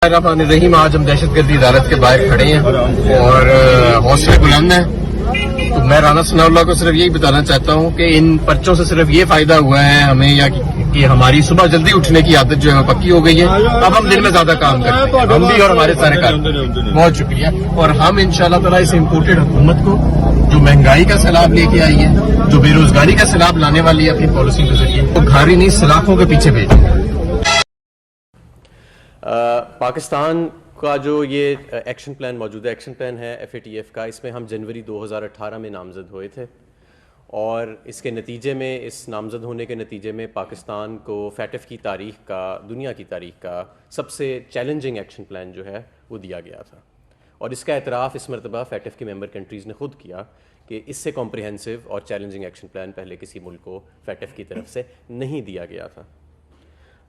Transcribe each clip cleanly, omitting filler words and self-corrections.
रहीम, आज हम दहशतगर्दी अदालत के बाहर खड़े हैं और हौसले बुलंद हैं। तो मैं राना सनाउल्लाह को सिर्फ यही बताना चाहता हूँ कि इन पर्चों से सिर्फ ये फायदा हुआ है हमें, या कि हमारी सुबह जल्दी उठने की आदत जो है वो पक्की हो गई है। अब हम दिन में ज्यादा काम करते हैं, हम भी और हमारे सारे काम। बहुत शुक्रिया। और हम इंशाल्लाह ताला इस इम्पोर्टेड हुकूमत को जो महंगाई का सैलाब लेके आई है, जो बेरोजगारी का सैलाब लाने वाली है अपनी पॉलिसी के जरिए, वो घारी नहीं सलाखों के पीछे भेजेंगे। पाकिस्तान का जो ये एक्शन प्लान, मौजूदा एक्शन प्लान है FATF का, इसमें हम जनवरी 2018 में नामज़द हुए थे और इसके नतीजे में, इस नामज़द होने के नतीजे में पाकिस्तान को FATF की तारीख़ का, दुनिया की तारीख़ का सबसे चैलेंजिंग एक्शन प्लान जो है वो दिया गया था। और इसका एतराफ़ इस मरतबा FATF की मेंबर कंट्रीज़ ने ख़ुद किया कि इससे कॉम्प्रिहेंसिव और चैलेंजिंग एक्शन प्लान पहले किसी मुल्क को FATF की तरफ से नहीं दिया गया था।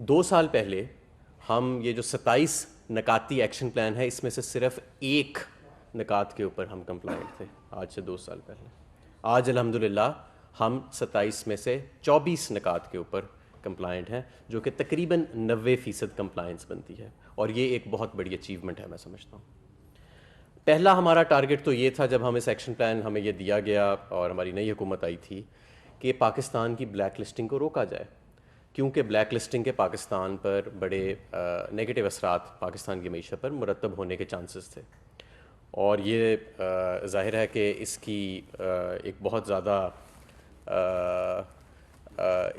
2 साल पहले हम ये जो 27 नकाती एक्शन प्लान है, इसमें से सिर्फ एक नकात के ऊपर हम कंप्लाइंट थे आज से 2 साल पहले। आज अल्हम्दुलिल्लाह हम 27 में से 24 नकात के ऊपर कंप्लाइंट हैं, जो कि तकरीबन 90% कंप्लायंस बनती है और ये एक बहुत बड़ी अचीवमेंट है, मैं समझता हूँ। पहला हमारा टारगेट तो ये था, जब हम इस एक्शन प्लान हमें ये दिया गया और हमारी नई हुकूमत आई थी, कि पाकिस्तान की ब्लैक लिस्टिंग को रोका जाए, क्योंकि ब्लैक लिस्टिंग के पाकिस्तान पर बड़े नेगेटिव असरात पाकिस्तान की मईशत पर मुरतब होने के चांसेस थे। और ये ज़ाहिर है कि इसकी एक बहुत ज़्यादा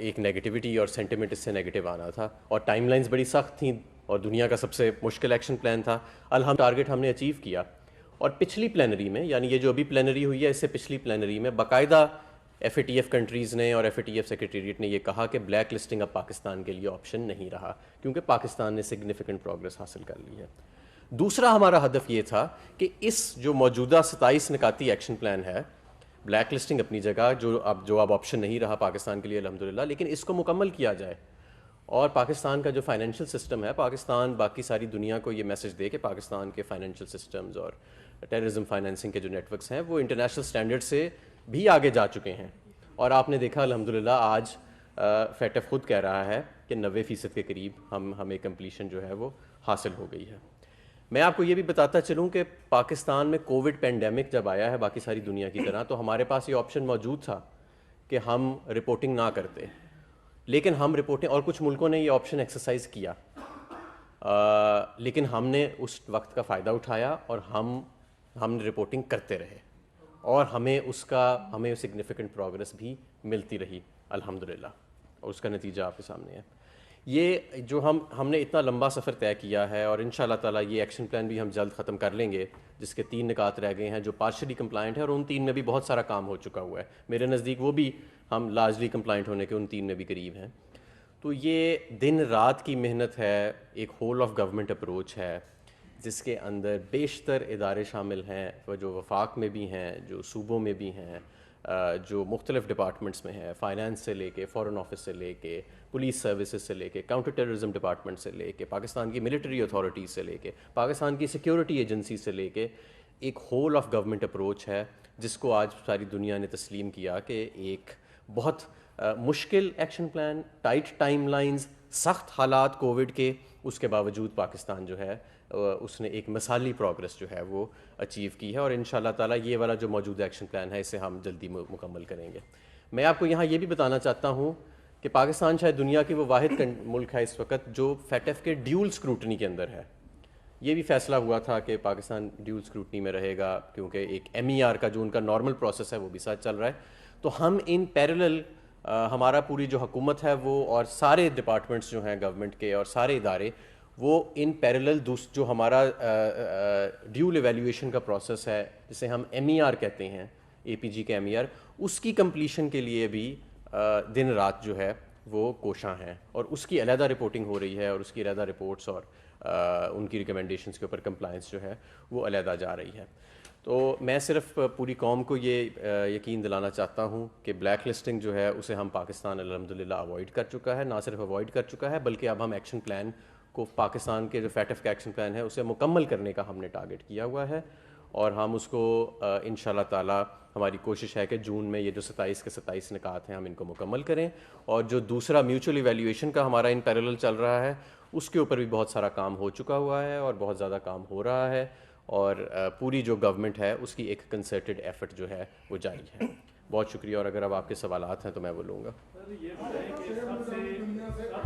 एक नेगेटिविटी और सेंटिमेंट इससे नेगेटिव आना था और टाइमलाइंस बड़ी सख्त थी और दुनिया का सबसे मुश्किल एक्शन प्लान था। टारगेट हमने अचीव किया और पिछली प्लेनरी में, यानी ये जो अभी प्लेनरी हुई है, इससे पिछली प्लेनरी में बाकायदा FATF कंट्रीज़ ने और FATF सेक्रेटेरिएट ने ये कहा कि ब्लैक लिस्टिंग अब पाकिस्तान के लिए ऑप्शन नहीं रहा, क्योंकि पाकिस्तान ने सिग्निफिकेंट प्रोग्रेस हासिल कर ली है। दूसरा हमारा हदफ ये था कि इस जो मौजूदा 27 नकाती एक्शन प्लान है, ब्लैक लिस्टिंग अपनी जगह, जो अब ऑप्शन नहीं रहा पाकिस्तान के लिए अल्हम्दुलिल्लाह, लेकिन इसको मुकम्मल किया जाए और पाकिस्तान का जो फाइनेंशियल सिस्टम है, पाकिस्तान बाकी सारी दुनिया को ये मैसेज दे कि पाकिस्तान के फाइनेंशियल सिस्टम्स और टेररिज्म फाइनेंसिंग के जो नेटवर्क्स हैं वो इंटरनेशनल स्टैंडर्ड से भी आगे जा चुके हैं। और आपने देखा अल्हम्दुलिल्लाह आज FATF खुद कह रहा है कि 90% के करीब हमें कंप्लीशन जो है वो हासिल हो गई है। मैं आपको ये भी बताता चलूँ कि पाकिस्तान में कोविड पेंडेमिक जब आया है बाकी सारी दुनिया की तरह, तो हमारे पास ये ऑप्शन मौजूद था कि हम रिपोर्टिंग ना करते, लेकिन हम रिपोर्टिंग, और कुछ मुल्कों ने ये ऑप्शन एक्सरसाइज किया, लेकिन हमने उस वक्त का फ़ायदा उठाया और हम रिपोर्टिंग करते रहे और हमें सिग्निफिकेंट प्रोग्रेस भी मिलती रही अल्हम्दुलिल्लाह, और उसका नतीजा आपके सामने है। ये जो हमने इतना लंबा सफ़र तय किया है और इंशाअल्लाह ताला ये एक्शन प्लान भी हम जल्द ख़त्म कर लेंगे, जिसके 3 निकात रह गए हैं जो पार्शली कंप्लाइंट है, और उन 3 में भी बहुत सारा काम हो चुका हुआ है। मेरे नज़दीक वो भी हम लार्जली कंप्लाइंट होने के उन 3 में भी करीब हैं। तो ये दिन रात की मेहनत है, एक होल ऑफ गवर्नमेंट अप्रोच है, जिसके अंदर बेशतर इदारे शामिल हैं, जो वफाक में भी हैं, जो सूबों में भी हैं, जो मुख्तलिफ डिपार्टमेंट्स में हैं, फ़ाइनेंस से लेके, फ़ॉरेन ऑफिस से लेके, पुलिस सर्विसेज से लेके, काउंटर टेररिज्म डिपार्टमेंट से लेके, पाकिस्तान की मिलिट्री अथॉरिटीज़ से लेके, पाकिस्तान की सिक्योरिटी एजेंसी से लेके, एक होल ऑफ गवर्नमेंट अप्रोच है, जिसको आज सारी दुनिया ने तस्लीम किया कि एक बहुत मुश्किल एक्शन प्लान, टाइट टाइमलाइंस, सख्त हालात कोविड के, उसके बावजूद पाकिस्तान जो है उसने एक मिसाली प्रोग्रेस जो है वो अचीव की है और इंशाअल्लाह ताला ये वाला जो मौजूदा एक्शन प्लान है इसे हम जल्दी मुकम्मल करेंगे। मैं आपको यहाँ ये भी बताना चाहता हूँ कि पाकिस्तान शायद दुनिया की वो वाहिद मुल्क है इस वक्त जो FATF के ड्यूल स्क्रूटनी के अंदर है। ये भी फैसला हुआ था कि पाकिस्तान ड्यूल स्क्रूटनी में रहेगा, क्योंकि एक MER का जो उनका नॉर्मल प्रोसेस है वो भी साथ चल रहा है। तो हम इन पैरेलल हमारा पूरी जो हुकूमत है वो और सारे डिपार्टमेंट्स जो हैं गवर्नमेंट के और सारे इदारे, वो इन पैरेलल जो हमारा ड्यूल एवेल्यूएशन का प्रोसेस है, जिसे हम MER कहते हैं, APG के MER, उसकी कंप्लीशन के लिए भी दिन रात जो है वो कोशां हैं और उसकी अलहदा रिपोर्टिंग हो रही है और उसकी अलहदा रिपोर्ट्स और उनकी रिकमेंडेशंस के ऊपर कंप्लायंस जो है वो अलहदा जा रही है। तो मैं सिर्फ पूरी कौम को ये यकीन दिलाना चाहता हूँ कि ब्लैक लिस्टिंग जो है उसे हम पाकिस्तान अल्हम्दुलिल्लाह अवॉइड कर चुका है, ना सिर्फ अवॉइड कर चुका है बल्कि अब हम एक्शन प्लान को, पाकिस्तान के जो FATF का एक्शन प्लान है उसे मुकम्मल करने का हमने टारगेट किया हुआ है और हम उसको इंशाअल्लाह ताला हमारी कोशिश है कि जून में ये जो 27 के 27 निकात हैं हम इनको मुकम्मल करें। और जो दूसरा म्यूचुअल इवैल्यूएशन का हमारा इन पैरेलल चल रहा है اس کے اوپر بھی بہت سارا کام ہو چکا ہوا ہے اور بہت زیادہ کام ہو رہا ہے، اور پوری جو گورنمنٹ ہے اس کی ایک کنسرٹڈ ایفرٹ جو ہے وہ جاری ہے. بہت شکریہ، اور اگر اب آپ کے سوالات ہیں تو میں وہ لوں گا. سر یہ بتائیں کہ سب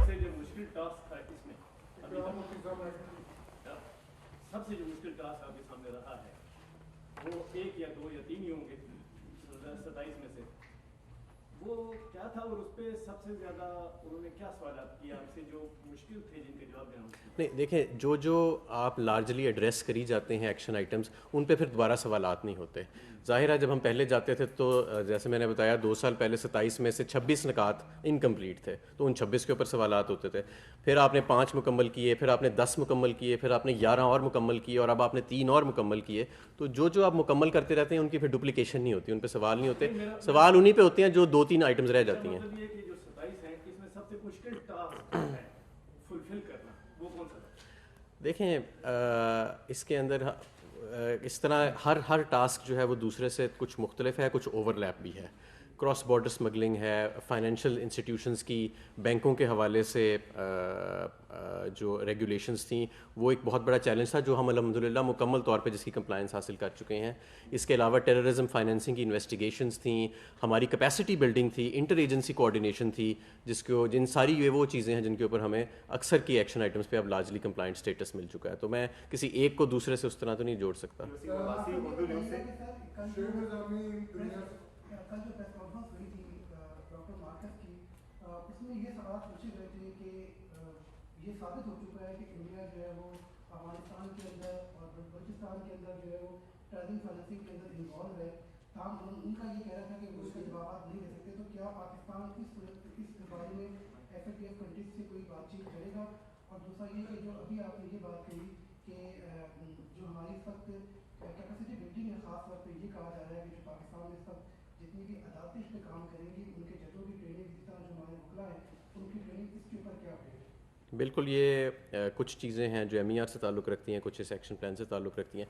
سے جو مشکل ٹاسک تھا اس میں ابھی تک، سب سے جو مشکل ٹاسک آپ کے سامنے رہا ہے وہ 1 یا 2 یا 3 ہی ہوں گے 2027 میں سے، وہ کیا تھا اور اس پہ سب سے زیادہ انہوں نے کیا سوالات کیے آپ سے جو مشکل تھے جن کے جواب دینا؟ نہیں دیکھیں، جو آپ لارجلی ایڈریس کری جاتے ہیں ایکشن آئٹمس، ان پہ پھر دوبارہ سوالات نہیں ہوتے. ظاہر ہے جب ہم پہلے جاتے تھے تو جیسے میں نے بتایا 2 سال پہلے 27 میں سے 26 نکات انکمپلیٹ تھے، تو ان 26 کے اوپر سوالات ہوتے تھے. پھر آپ نے 5 مکمل کیے، پھر آپ نے 10 مکمل کیے، پھر آپ نے 11 اور مکمل کیے، اور اب آپ نے 3 اور مکمل کیے. تو جو آپ مکمل کرتے رہتے ہیں ان کی پھر ڈپلیکیشن نہیں ہوتی، ان پہ سوال نہیں ہوتے. سوال انہی پہ ہوتے ہیں جو 2-3 آئٹمس رہ جاتی ہیں. مطلب یہ کہ جو 27 ہے اس میں سب سے مشکل ٹاسک ہے فلفل کرنا، وہ کون سا تھا؟ دیکھیں اس کے اندر اس طرح ہر ٹاسک جو ہے وہ دوسرے سے کچھ مختلف ہے، کچھ اوور لیپ بھی ہے. کراس بارڈر سمگلنگ ہے، فائنینشیل انسٹیٹیوشنز کی بینکوں کے حوالے سے جو ریگولیشنز تھیں وہ ایک بہت بڑا چیلنج تھا، جو ہم الحمدللہ مکمل طور پہ جس کی کمپلائنس حاصل کر چکے ہیں. اس کے علاوہ ٹیررزم فائنینسنگ کی انویسٹیگیشنز تھیں، ہماری کیپیسٹی بلڈنگ تھی، انٹر ایجنسی کوآرڈینیشن تھی، جن ساری یہ وہ چیزیں ہیں جن کے اوپر ہمیں اکثر کی ایکشن آئٹمس پہ اب لارجلی کمپلائنٹ اسٹیٹس مل چکا ہے. تو میں کسی ایک کو دوسرے سے اس طرح تو نہیں جوڑ سکتا. کل جو پریس کانفرنس ہوئی تھی ڈاکٹر مارکس کی، اس میں یہ سوال پوچھے گئے تھے کہ یہ ثابت ہو چکا ہے کہ انڈیا جو ہے وہ افغانستان کے اندر اور بلوچستان کے اندر جو ہے وہ ٹیررزم فائنینسنگ کے اندر انوالو ہے. تاہم ان کا یہ کہنا تھا کہ وہ اس کے جوابات نہیں دے سکتے. تو کیا پاکستان اس بارے میں F A T F countries سے کوئی بات چیت کرے گا؟ اور دوسرا یہ کہ جو ابھی آپ نے یہ بات کہی کہ جو ہماری اس وقت کیپیسٹی بلڈنگ ہے، خاص طور پہ یہ کہا جا رہا ہے کہ جو پاکستان میں اس وقت جتنی بھی عدالتیں اس پہ کام کریں گی ان کے ججوں کی ٹریننگ، جس طرح جو ہمارے وکلا ہیں ان کی ٹریننگ، اس کے اوپر کیا ہوگی؟ بالکل، یہ کچھ چیزیں ہیں جو MER سے تعلق رکھتی ہیں، کچھ اس ایکشن پلان سے تعلق رکھتی ہیں.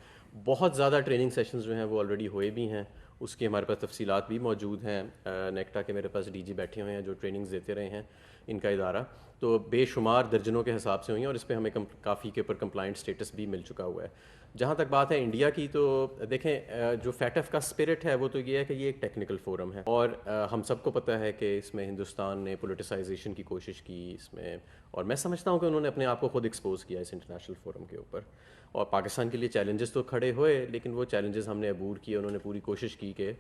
بہت زیادہ ٹریننگ سیشنز جو ہیں وہ آلریڈی ہوئے بھی ہیں، اس کی ہمارے پاس تفصیلات بھی موجود ہیں. نیکٹا کے میرے پاس DG بیٹھے ہوئے ہیں جو ٹریننگز دیتے رہے ہیں، ان کا ادارہ تو بے شمار درجنوں کے حساب سے ہوئی ہیں، اور اس پہ ہمیں کافی کے اوپر کمپلائنٹ سٹیٹس بھی مل چکا ہوا ہے. جہاں تک بات ہے انڈیا کی، تو دیکھیں جو فیٹف کا اسپرٹ ہے وہ تو یہ ہے کہ یہ ایک ٹیکنیکل فورم ہے، اور ہم سب کو پتہ ہے کہ اس میں ہندوستان نے پولیٹیسائزیشن کی کوشش کی اس میں، اور میں سمجھتا ہوں کہ انہوں نے اپنے آپ کو خود ایکسپوز کیا اس انٹرنیشنل فورم کے اوپر. اور پاکستان کے لیے چیلنجز تو کھڑے ہوئے، لیکن وہ چیلنجز ہم نے عبور کیے. انہوں نے پوری کوشش کی کہ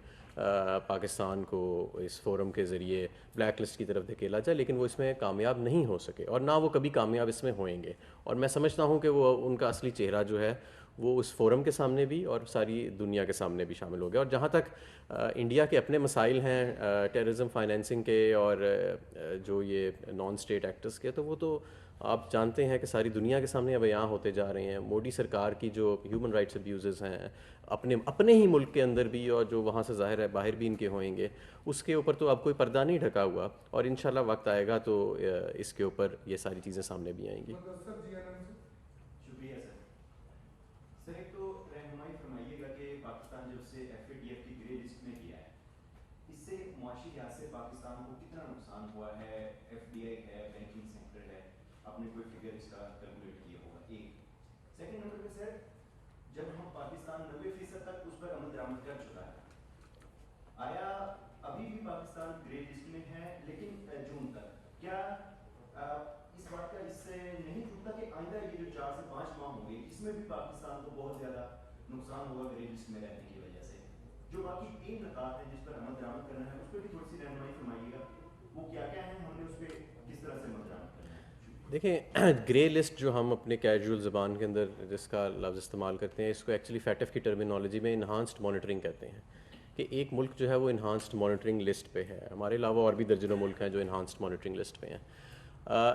پاکستان کو اس فورم کے ذریعے بلیک لسٹ کی طرف دھکیلا جائے، لیکن وہ اس میں کامیاب نہیں ہو سکے، اور نہ وہ کبھی کامیاب اس میں ہوئیں گے. اور میں سمجھتا ہوں کہ وہ ان کا اصلی چہرہ جو ہے وہ اس فورم کے سامنے بھی اور ساری دنیا کے سامنے بھی شامل ہو گیا. اور جہاں تک انڈیا کے اپنے مسائل ہیں ٹیررزم فائنینسنگ کے اور جو یہ نان اسٹیٹ ایکٹرز کے، تو وہ تو آپ جانتے ہیں کہ ساری دنیا کے سامنے اب یہاں ہوتے جا رہے ہیں. مودی سرکار کی جو ہیومن رائٹس ابیوزز ہیں اپنے ہی ملک کے اندر بھی، اور جو وہاں سے ظاہر ہے باہر بھی ان کے ہوئیں گے، اس کے اوپر تو اب کوئی پردہ نہیں ڈھکا ہوا. اور انشاءاللہ وقت آئے گا تو اس کے اوپر یہ ساری چیزیں سامنے بھی آئیں گی. شکریہ سر. سر ایک تو رہنمائی فرمائیے گا کہ پاکستان جب سے FATF کی گرے لسٹ میں گیا ہے، اس سے معاشی لحاظ سے پاکستان کو کتنا نقصان ہوا ہے؟ FDI ہے، بینکنگ سیکٹر ہے، آپ نے کوئی فگر اس کا کیلکولیٹ کیا ہوگا؟ ایک. سیکنڈ نمبر پہ سر، جب ہم پاکستان 90% تک اس پر عمل درآمد کر چکا ہے، آیا ابھی بھی پاکستان گرے لسٹ میں ہے لیکن جون تک، کیا اس بات کا اس سے نہیں چھوٹتا کہ آئندہ یہ جو 4 سے 5 ماہ ہوں گے اس میں بھی پاکستان کو بہت زیادہ نقصان ہوگا گرے لسٹ میں رہنے کی وجہ سے؟ جو باقی 3 نکات ہیں جس پر عمل درآمد کرنا ہے، اس پہ بھی تھوڑی سی رہنمائی فرمائیے گا، وہ کیا کیا ہیں، ہم نے اس پہ کس طرح سے عمل درآمد کرنا ہے؟ دیکھیں گرے لسٹ جو ہم اپنے کیجول زبان کے اندر جس کا لفظ استعمال کرتے ہیں، اس کو ایکچولی فیٹف کی ٹرمینالوجی میں انہانسڈ مانیٹرنگ کہتے ہیں، کہ ایک ملک جو ہے وہ انہانسڈ مانیٹرنگ لسٹ پہ ہے. ہمارے علاوہ اور بھی درجنوں ملک ہیں جو انہانسڈ مانیٹرنگ لسٹ پہ ہیں.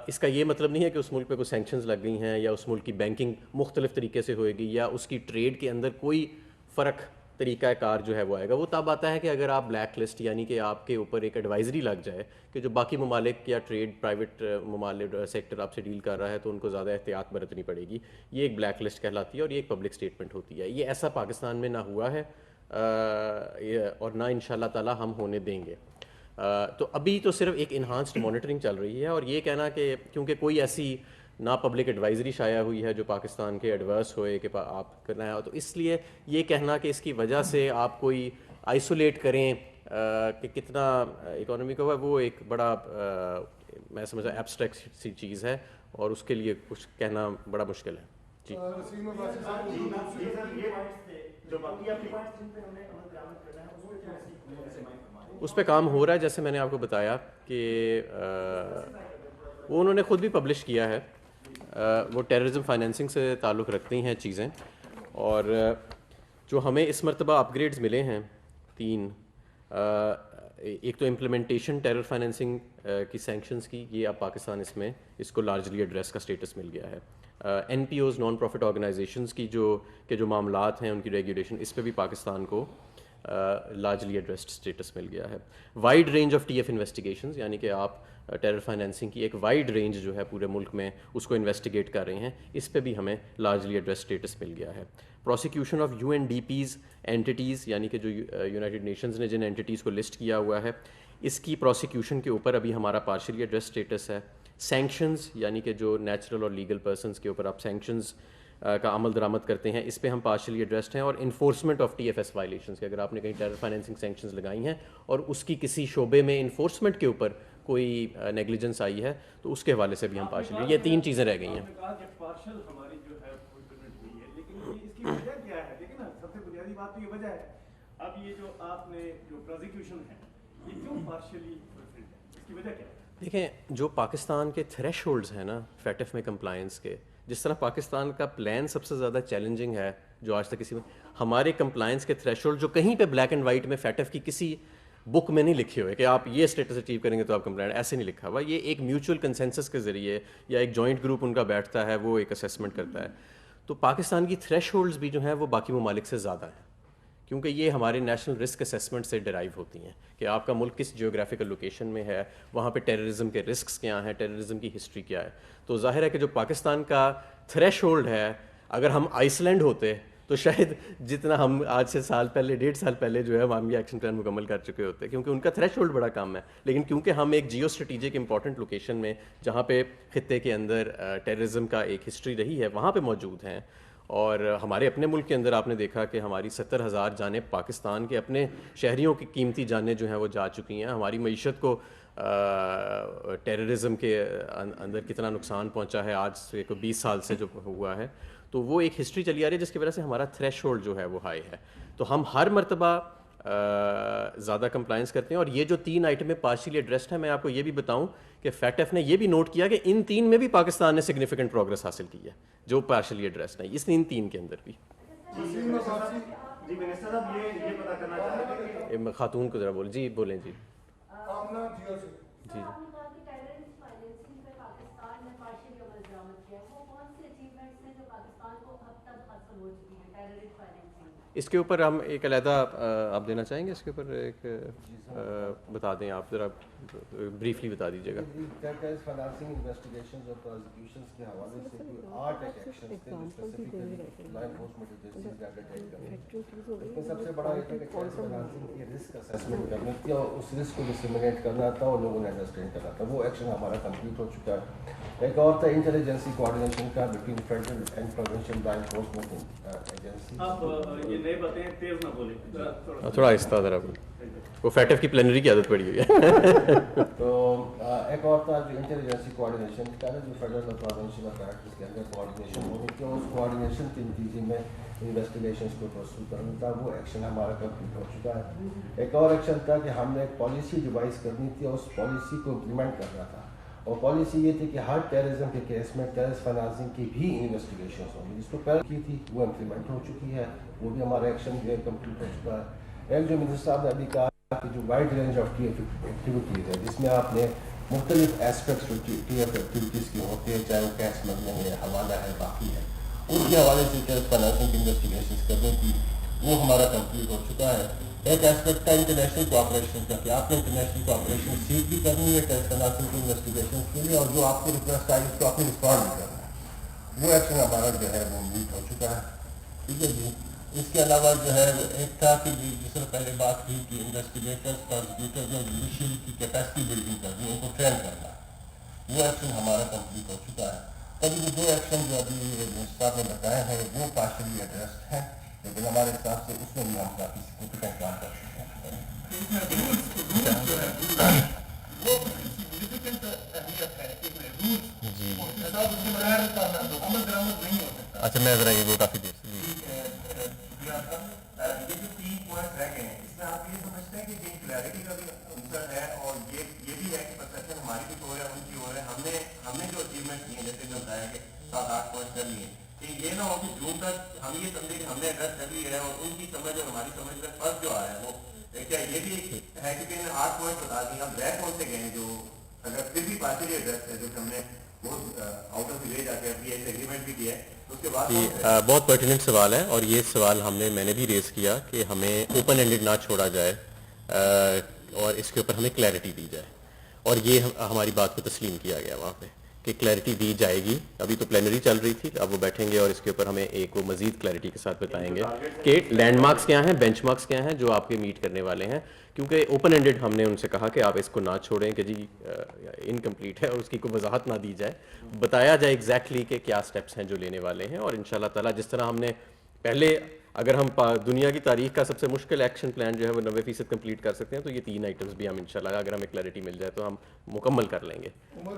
اس کا یہ مطلب نہیں ہے کہ اس ملک پہ کوئی سینکشنز لگ گئی ہیں، یا اس ملک کی بینکنگ مختلف طریقے سے ہوئے گی، یا اس کی ٹریڈ کے اندر کوئی فرق طریقہ کار جو ہے وہ آئے گا. وہ تب آتا ہے کہ اگر آپ بلیک لسٹ، یعنی کہ آپ کے اوپر ایک ایڈوائزری لگ جائے کہ جو باقی ممالک یا ٹریڈ پرائیویٹ ممالک سیکٹر آپ سے ڈیل کر رہا ہے تو ان کو زیادہ احتیاط برتنی پڑے گی. یہ ایک بلیک لسٹ کہلاتی ہے، اور یہ ایک پبلک اسٹیٹمنٹ ہوتی ہے. یہ ایسا پاکستان میں نہ ہوا ہے اور نہ انشاءاللہ تعالی ہم ہونے دیں گے. تو ابھی تو صرف ایک انہانسڈ مانیٹرنگ چل رہی ہے، اور یہ کہنا کہ کیونکہ کوئی ایسی نہ پبلک ایڈوائزری شائع ہوئی ہے جو پاکستان کے ایڈورس ہوئے کہ آپ کرنا ہے. تو اس لیے یہ کہنا کہ اس کی وجہ سے آپ کوئی آئسولیٹ کریں کہ کتنا اکانومی کا ہوا، وہ ایک بڑا میں سمجھتا ایبسٹریکٹ سی چیز ہے اور اس کے لیے کچھ کہنا بڑا مشکل ہے. جی اس پہ کام ہو رہا ہے. جیسے میں نے آپ کو بتایا کہ وہ انہوں نے خود بھی پبلش کیا ہے، وہ ٹیررزم فائنینسنگ سے تعلق رکھتی ہیں چیزیں. اور جو ہمیں اس مرتبہ اپ گریڈز ملے ہیں 3، ایک تو امپلیمنٹیشن ٹیرر فائنینسنگ کی سینکشنز کی، یہ اب پاکستان اس کو لارجلی ایڈریس کا سٹیٹس مل گیا ہے. N P Os non profit organizations کی جو معاملات ہیں ان کی ریگولیشن، اس پہ بھی پاکستان کو لارجلی ایڈریسڈ اسٹیٹس مل گیا ہے. Wide range of T F investigations, یعنی کہ آپ ٹیرر فائنینسنگ کی ایک وائڈ رینج جو ہے پورے ملک میں اس کو انویسٹیگیٹ کر رہے ہیں، اس پہ بھی ہمیں لارجلی ایڈریس اسٹیٹس مل گیا ہے. Prosecution of U N D Ps entities, یعنی کہ جو یونائٹڈ نیشنز نے جن اینٹیز کو لسٹ کیا ہوا ہے، اس کی پروسیکیوشن کے اوپر ابھی ہمارا پارشلی ایڈریس اسٹیٹس ہے. سینکشنز، یعنی کہ جو نیچرل اور لیگل پرسنز کے اوپر آپ سینکشنز کا عمل درآمد کرتے ہیں، اس پہ ہم پارشلی ایڈریسڈ ہیں. اور enforcement of T F S violations, کہ اگر آپ نے کہیں ٹیرر فائنینسنگ سینکشنز لگائی ہیں اور اس کی کسی شعبے میں انفورسمنٹ کے اوپر کوئی نیگلیجنس آئی ہے تو اس کے حوالے سے بھی ہم پارشلی، یہ 3 چیزیں رہ گئی ہیں. کہا کہ پارشل ہماری جو ہے فلفلمنٹ ہوئی ہے، لیکن اس کی وجہ کیا ہے؟ دیکھیں نا، سب سے بنیادی بات تو یہ وجہ ہے. اب یہ جو آپ نے جو پروزیکیوشن ہے، یہ کیوں پارشلی فلفلڈ ہے؟ اس کی وجہ کیا ہے؟ دیکھیں، جو پاکستان کے تھریش ہولڈز ہیں نا فیٹف میں کمپلائنس کے، جس طرح پاکستان کا پلان سب سے زیادہ چیلنجنگ ہے جو آج تک کسی میں، ہمارے کمپلائنس کے تھریش ہولڈ جو کہیں پہ بلیک اینڈ وائٹ میں فیٹف کی کسی بک میں نہیں لکھے ہوئے کہ آپ یہ اسٹیٹس اچیو کریں گے تو آپ کمپلائنٹ، ایسے نہیں لکھا ہوا. یہ ایک میوچل کنسنسس کے ذریعے یا ایک جوائنٹ گروپ ان کا بیٹھتا ہے، وہ ایک اسیسمنٹ کرتا ہے. تو پاکستان کی تھریش ہولڈز بھی جو ہیں وہ باقی ممالک سے زیادہ ہیں، کیونکہ یہ ہمارے نیشنل رسک اسیسمنٹ سے ڈرائیو ہوتی ہیں کہ آپ کا ملک کس جیوگرافیکل لوکیشن میں ہے، وہاں پہ ٹیررزم کے رسکس کیا ہیں، ٹیررزم کی ہسٹری کیا ہے. تو ظاہر ہے کہ جو پاکستان کا تھریش ہولڈ ہے، اگر ہم آئس لینڈ ہوتے تو شاید جتنا ہم آج سے سال پہلے 1.5 سال پہلے جو ہے ہم یہ ایکشن پلان مکمل کر چکے ہوتے، کیونکہ ان کا تھریش ہولڈ بڑا کم ہے. لیکن کیونکہ ہم ایک جیو اسٹریٹجک امپورٹنٹ لوکیشن میں، جہاں پہ خطے کے اندر ٹیررزم کا ایک ہسٹری رہی ہے، وہاں پہ موجود ہیں. اور ہمارے اپنے ملک کے اندر آپ نے دیکھا کہ ہماری 70,000 جانیں پاکستان کے اپنے شہریوں کی قیمتی جانیں جو ہیں وہ جا چکی ہیں. ہماری معیشت کو ٹیررزم کے اندر کتنا نقصان پہنچا ہے آج سے 20 سال سے جو ہوا ہے. تو وہ ایک ہسٹری چلی آ رہی ہے جس کی وجہ سے ہمارا تھریش ہولڈ جو ہے وہ ہائی ہے. تو ہم ہر مرتبہ زیادہ کمپلائنس کرتے ہیں. اور یہ جو 3 آئٹمیں پارشلی ایڈریسڈ ہیں، میں آپ کو یہ بھی بتاؤں کہ فیٹ ایف نے یہ بھی نوٹ کیا کہ ان 3 میں بھی پاکستان نے سگنیفیکنٹ پروگرس حاصل کی ہے جو پارشلی ایڈریسڈ ہیں، ان 3 کے اندر بھی. جی منسٹر صاحب، یہ پتہ کرنا چاہتے ہیں خاتون کو ذرا بولیں. جی بولیں. جی جی اس کے اوپر ہم ایک علیحدہ آپ دینا چاہیں گے، اس کے اوپر ایک بتا دیں، آپ ذرا بریفلی بتا دیجیے گا. فائنانسنگ انویسٹیگیشنز اور پروسیکیوشنز کے حوالے سے کوئی 8 ایکشنز تھے اسپیسیفکلی لا انفورسمنٹ ایجنسیز نے انڈرٹیک کرے. اس میں سب سے بڑا یہ تھا کہ فائنانسنگ کی رسک اسیسمنٹ کرنی تھی اور اس رسک کو ڈسیمینیٹ کرنا تھا اور لوگوں نے انڈرسٹینڈ کرنا تھا. وہ ایکشن ہمارا کمپلیٹ ہو چکا ہے. ایک اور تھا انٹیلیجنسی کوآرڈینیشن کا between federal and provincial law enforcement agency. آپ یہ نئے باتیں تیز نہ بولیں، تھوڑا آہستہ ذرا بولیں، وہ فیٹ ایف کی پلینری کی عادت پڑی ہوئی ہے. تو ایک اور تھا جو انٹیلیجنسی کوآرڈینیشن کا جو فیڈرل اور پروونشل اپیرٹس کے اندر کوآرڈینیشن ہونی تھی، اس کوآرڈینیشن کے نتیجے میں انویسٹیگیشنس کو پرسو کرنا تھا. وہ ایکشن ہمارا کمپلیٹ ہو چکا ہے. ایک اور ایکشن تھا کہ ہم نے ایک پالیسی ڈیوائز کرنی تھی اور اس پالیسی کو امپلیمنٹ کرنا تھا. اور پالیسی یہ تھی کہ ہر ٹیررزم کے کیس میں ٹیررسٹ فائنانسنگ کی بھی انویسٹیگیشنس ہوں گی. جس کو پہلے کی تھی وہ امپلیمنٹ ہو چکی ہے، وہ بھی ہمارا ایکشن جو ہے کمپلیٹ ہو چکا ہے. ایک جو منسٹر صاحب نے ابھی کہا کہ جو wide range of T F activities ہے، جس میں آپ نے مختلف ایسپیکٹس جو ٹی ایف ایکٹیویٹیز کی ہوتی ہے، چاہے وہ کیش مدنی ہے، حوالہ ہے، باقی ہے، اس کے حوالے سے ٹیررسٹ فائنانسنگ کی انویسٹیگیشنس کرنی تھی، وہ ہمارا کمپلیٹ ہو چکا ہے. ایک ایسپیکٹ تھا انٹرنیشنل کوآپریشن کا کہ آپ نے انٹرنیشنل کوآپریشن سیکھ بھی کرنی ہے ٹیررسٹ فائنانسنگ کی انویسٹیگیشن کے لیے، اور جو آپ کو ریکویسٹ آئی اس کو آپ نے رسپونڈ بھی کرنا ہے. وہ ایکشن ہمارا جو ہے وہ میٹ ہو چکا ہے. ٹھیک ہے جی. اس کے علاوہ جو ہے ایک تھا کہ جس طرح پہلے بات ہوئی کہ انویسٹیگیٹرز پروسیکیوٹرز اور جوڈیشری کی کیپیسٹی بلڈنگ کرنی، ان کو ٹرین کرنا، وہ ایکشن ہمارا کمپلیٹ ہو چکا ہے. तभी ये 2 एक्शन जो अभी मिनिस्टर ने बताए हैं वो पार्शली एड्रेस्ड हैं, लेकिन हमारे हिसाब से उसमें भी हम काफ़ी सिग्निफिकेंट काम कर चुके हैं। अच्छा मैं ज़रा ये वो काफ़ी देर से ये जो 3 पॉइंट रह गए हैं इसमें आप ये समझते हैं कि ये क्लैरिटी का भी अंतर है और ये भी है कि परसेप्शन हमारी भी हो रहा है उनकी हो रहा है। हमने जो अचीवमेंट किए जैसे मैं बताया कि 7-8 पॉइंट कर लिए, कि ये ना हो कि जून तक हम ये समझे कि हमने एड्रेस कर लिया है और उनकी समझ और हमारी समझ में फर्क जो आ रहा है वो क्या ये भी है कि 8 पॉइंट बता दिए, हम रह कौन से गए जो अगर फिर भी पार्टिली एड्रेस है जो हमने बहुत आउट ऑफ विलेज आके अभी ऐसे एग्रीमेंट भी किया है उसके बाद बहुत पर्टिनेंट सवाल है और ये सवाल मैंने भी रेज़ किया कि हमें ओपन एंडेड ना छोड़ा जाए और इसके ऊपर हमें क्लैरिटी दी जाए और ये हमारी बात को तस्लीम किया गया वहाँ पे कि क्लैरिटी दी जाएगी। अभी तो प्लेनरी चल रही थी, अब वो बैठेंगे और इसके ऊपर हमें एक वो मज़ीद क्लैरिटी के साथ बताएंगे कि लैंडमार्क्स क्या हैं, बेंचमार्क्स क्या हैं जो आपके मीट करने वाले हैं, क्योंकि ओपन एंडेड हमने उनसे कहा कि आप इसको ना छोड़ें कि जी इनकम्प्लीट है और उसकी कोई वजाहत ना दी जाए, बताया जाए एग्जैक्टली कि क्या स्टेप्स हैं जो लेने वाले हैं। और इंशाल्लाह ताला जिस तरह हमने पहले अगर हम दुनिया की तारीख का सबसे मुश्किल एक्शन प्लान जो है वो 90% कंप्लीट कर सकते हैं, तो ये 3 आइटम्स भी हम इंशाल्लाह अगर हमें क्लैरिटी मिल जाए तो हम मुकम्मल कर लेंगे। मेरा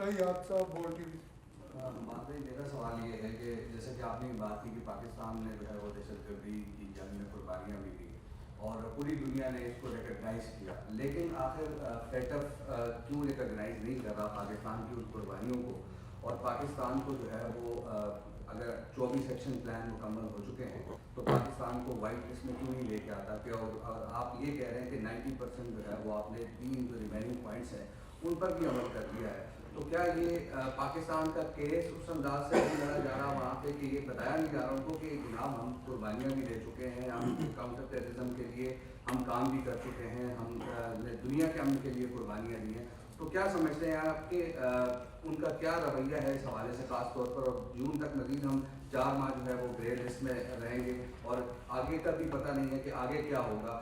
सवाल ये है कि जैसे कि आपने बात की कि पाकिस्तान ने जो है वो दहशतगर्दी की जंग में कुर्बानियाँ भी दी और पूरी दुनिया ने इसको रिकगनाइज किया, लेकिन आखिर FATF क्यों रिकगनाइज नहीं कर रहा पाकिस्तान की उस कुर्बानियों को, और पाकिस्तान को जो है वो अगर 24 एक्शन प्लान मुकम्मल हो चुके हैं तो पाकिस्तान को वाइट लिस्ट में क्यों नहीं लेके आता कि, और आप ये कह रहे हैं कि 90% जो है वो आपने 3 जो रिमेनिंग पॉइंट्स हैं उन पर भी अमल कर दिया है, तो क्या ये पाकिस्तान का केस उस अंदाज से नहीं लड़ा जा रहा वहाँ पे कि ये बताया नहीं जा रहा उनको कि जनाब हम कुर्बानियाँ भी दे चुके हैं, हम काउंटर टेररिज्म के लिए हम काम भी कर चुके हैं, हम दुनिया के अमन के लिए कुर्बानियाँ दी हैं, तो क्या समझते हैं आप कि उनका क्या रवैया है इस हवाले से, खास तौर पर जून तक मजीद हम 4 माह जो है वो ग्रे लिस्ट में रहेंगे और आगे का भी पता नहीं है कि आगे क्या होगा,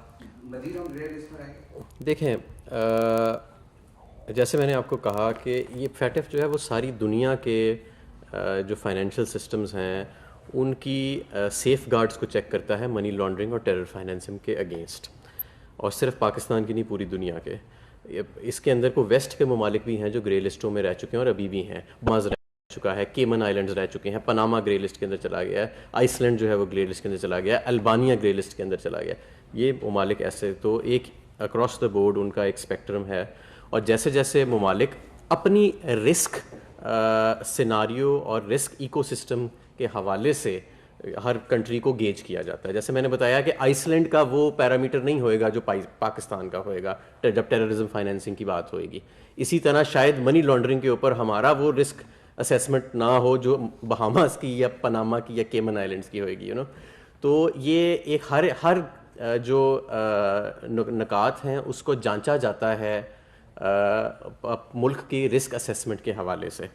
मजीद हम ग्रे लिस्ट में रहेंगे? देखें जैसे मैंने आपको कहा कि ये FATF जो है वो सारी दुनिया के जो फाइनेंशियल सिस्टम्स हैं उनकी सेफ गार्ड्स को चेक करता है मनी लॉन्ड्रिंग और टेरर फाइनेंसिंग के अगेंस्ट, और सिर्फ पाकिस्तान की नहीं पूरी दुनिया के। इसके अंदर को वेस्ट के ममालिक भी हैं जो ग्रे लिस्टों में रह चुके हैं और अभी भी हैं, बाज रह चुका है, केमन आइलैंड्स रह चुके हैं, पनामा ग्रे लिस्ट के अंदर चला गया है, आइसलैंड जो है वो ग्रे लिस्ट के अंदर चला गया है, अल्बानिया ग्रे लिस्ट के अंदर चला गया, ये ममालिक ऐसे तो एक अक्रॉस द बोर्ड उनका एक स्पेक्ट्रम है। और जैसे जैसे ममालिक अपनी रिस्क सिनारियो और रिस्क इकोसिस्टम के हवाले से हर कंट्री को गेज किया जाता है। जैसे मैंने बताया कि आइसलैंड का वो पैरामीटर नहीं होएगा जो पाकिस्तान का होएगा जब टेररिज्म फाइनेंसिंग की बात होएगी। इसी तरह शायद मनी लॉन्ड्रिंग के ऊपर हमारा वो रिस्क असेसमेंट ना हो जो बहामास की या पनामा की या केमन आइलैंड्स की होएगी, तो ये एक हर जो नकात हैं उसको जांचा जाता है मुल्क की रिस्क असेसमेंट के हवाले से।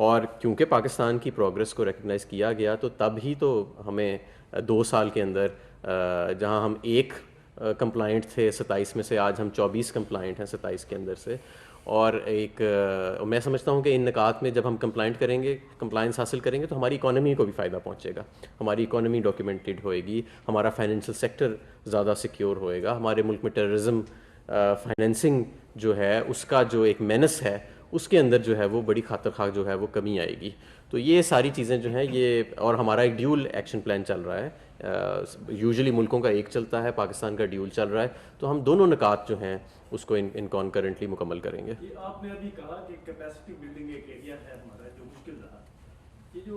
और क्योंकि पाकिस्तान की प्रोग्रेस को रिकग्नाइज़ किया गया तो तब ही तो हमें 2 साल के अंदर जहां हम 1 कंप्लाइंट थे 27 में से आज हम 24 कंप्लाइंट हैं 27 के अंदर से। और मैं समझता हूं कि इन निकात में जब हम कंप्लाइंट करेंगे, कंप्लाइंस हासिल करेंगे तो हमारी इकॉनमी को भी फ़ायदा पहुंचेगा, हमारी इकॉनमी डॉक्यूमेंटेड होएगी, हमारा फाइनेंशियल सेक्टर ज़्यादा सिक्योर होएगा, हमारे मुल्क में टेररिज्म फाइनेंसिंग जो है उसका जो एक मेनस है उसके अंदर जो है वो बड़ी खातर खा जो है वो कमी आएगी। तो ये सारी चीज़ें जो हैं ये, और हमारा एक ड्यूल एक्शन प्लान चल रहा है, यूजुअली मुल्कों का एक चलता है, पाकिस्तान का ड्यूल चल रहा है, तो हम दोनों निकात जो हैं उसको इन कॉन्करेंटली मुकम्मल करेंगे। ये आपने अभी कहा कि कैपेसिटी बिल्डिंग एक एरिया है हमारा जो मुश्किल रहा, ये जो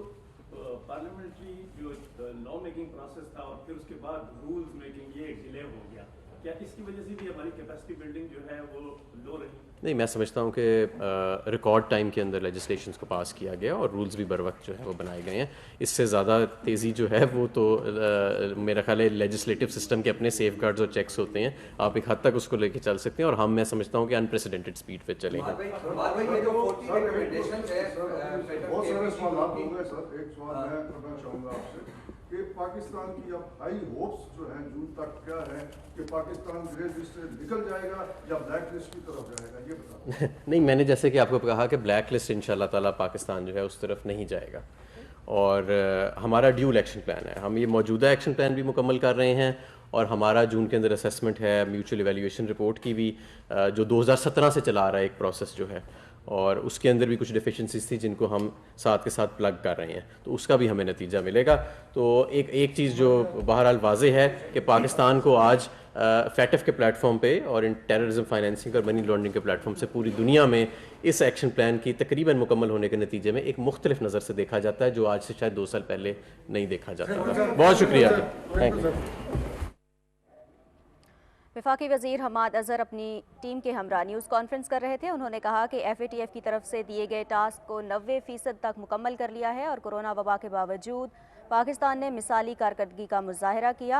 पार्लियामेंट्री जो लॉ मेकिंग प्रोसेस था और फिर उसके बाद रूल्स मेकिंग ये डिले हो गया, क्या इसकी वजह से भी हमारी कैपेसिटी बिल्डिंग जो है वो लो रही? नहीं, मैं समझता हूँ कि रिकॉर्ड टाइम के अंदर लेजिस्लेशंस को पास किया गया और रूल्स भी बर वक्त जो है वो बनाए गए हैं। इससे ज़्यादा तेज़ी जो है वो तो मेरा ख्याल है लेजिस्लेटिव सिस्टम के अपने सेफ गार्ड्स और चेक्स होते हैं, आप एक हद तक उसको लेके चल सकते हैं और हम, मैं समझता हूँ कि अनप्रेसिडेंटेड स्पीड पे चलेंगे। बहुत सारे सवाल हो गए सर, एक सवाल मैं करना चाहूँगा आपसे कि पाकिस्तान की अब हाई होप्स जो हैं जून तक क्या है कि पाकिस्तान ग्रे लिस्ट से निकल जाएगा या ब्लैक लिस्ट की तरफ जाएगा, ये बताओ। नहीं, मैंने जैसे कि आपको कहा कि ब्लैक लिस्ट इंशाल्लाह ताला पाकिस्तान जो है उस तरफ नहीं जाएगा, और हमारा ड्यूल एक्शन प्लान है। हम ये मौजूदा एक्शन प्लान भी मुकम्मल कर रहे हैं, और हमारा जून के अंदर असेसमेंट है म्यूचुअल इवैल्यूएशन रिपोर्ट की भी, जो 2017 से चला रहा है एक प्रोसेस जो है, और उसके अंदर भी कुछ डेफिशिएंसीज थी जिनको हम साथ के साथ प्लग कर रहे हैं, तो उसका भी हमें नतीजा मिलेगा। तो एक चीज़ जो बहरहाल वाज़ेह है कि पाकिस्तान को आज फैटफ के प्लेटफॉर्म पे और इन टेररिज्म फाइनेंसिंग और मनी लॉन्ड्रिंग के प्लेटफॉर्म से पूरी दुनिया में इस एक्शन प्लान की तकरीबन मुकम्मल होने के नतीजे में एक मुख्तलिफ नज़र से देखा जाता है, जो आज से शायद 2 साल पहले नहीं देखा जाता था। बहुत शुक्रिया, थैंक यू। वफाकी वज़ीर हमाद अज़हर अपनी टीम के हमरा न्यूज़ कॉन्फ्रेंस कर रहे थे। उन्होंने कहा कि FATF की तरफ से दिए गए टास्क को 90% तक मुकम्मल कर लिया है और कोरोना वबा के बावजूद पाकिस्तान ने मिसाली कारकर्दगी का मुजाहरा किया।